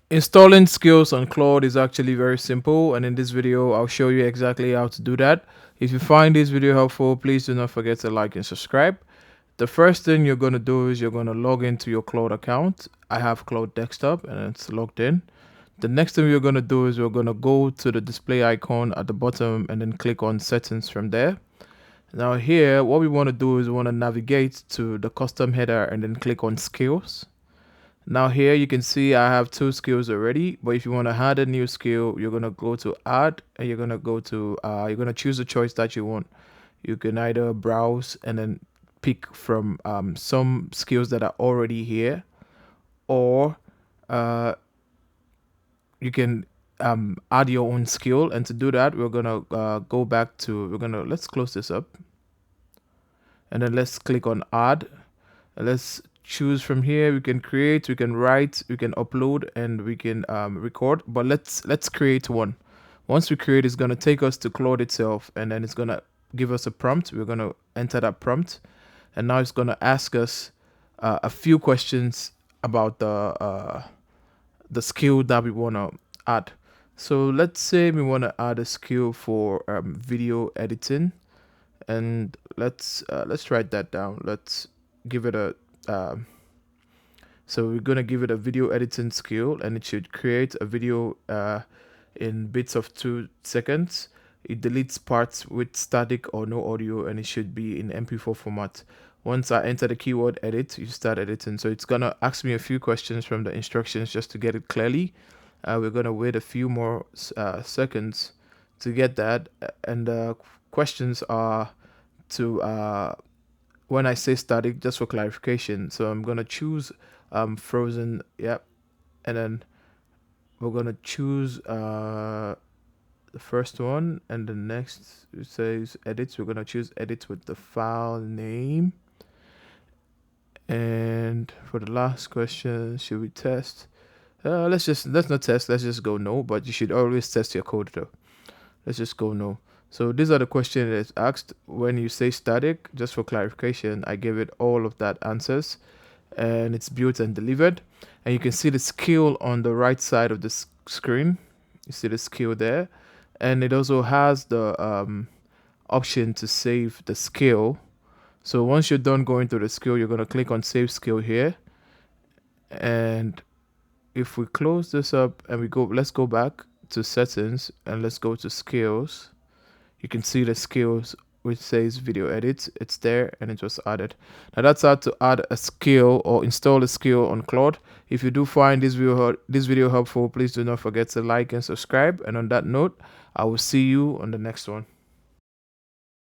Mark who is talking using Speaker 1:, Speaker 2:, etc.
Speaker 1: Installing skills on Claude is actually very simple, and in this video I'll show you exactly how to do that. If you find this video helpful, please do not forget to like and subscribe. The first thing you're going to do is you're going to log into your Claude account. I have Claude desktop and it's logged in. The next thing we're going to do is we're going to go to the display icon at the bottom and then click on settings from there. Now here what we want to do is we want to navigate to the custom header and then click on skills. Now here you can see I have two skills already, but if you want to add a new skill, you're going to go to add and you're going to go to you're going to choose the choice that you want. You can either browse and then pick from some skills that are already here, or uh, you can add your own skill. And to do that, we're going to go back to, let's close this up and then let's click on add. Let's choose from here. We can create, we can write, we can upload, and we can record. But let's create one. Once we create, it's going to take us to Claude itself, and then it's going to give us a prompt. We're going to enter that prompt, and now it's going to ask us a few questions about the skill that we want to add. So let's say we want to add a skill for video editing, and let's write that down. Let's give it a so we're gonna give it a video editing skill, and it should create a video in bits of 2 seconds. It deletes parts with static or no audio, and it should be in MP4 format. Once I enter the keyword edit, you start editing. So it's gonna ask me a few questions from the instructions just to get it clearly. We're gonna wait a few more seconds to get that, and the questions are to when I say static, just for clarification. So I'm gonna choose frozen, yep, and then we're gonna choose the first one, and the next it says edits. We're gonna choose edit with the file name. And for the last question, should we test? Let's not test. Let's just go no. But you should always test your code though. Let's just go no. So these are the questions that's asked. When you say static, just for clarification, I gave it all of that answers, and it's built and delivered. And you can see the skill on the right side of the screen. You see the skill there, and it also has the option to save the skill. So once you're done going through the skill, you're going to click on save skill here. And if we close this up and we go, let's go back to settings and let's go to skills. You can see the skills which says video edit. It's there and it was added. Now that's how to add a skill or install a skill on Claude. If you do find this video helpful, please do not forget to like and subscribe. And on that note, I will see you on the next one.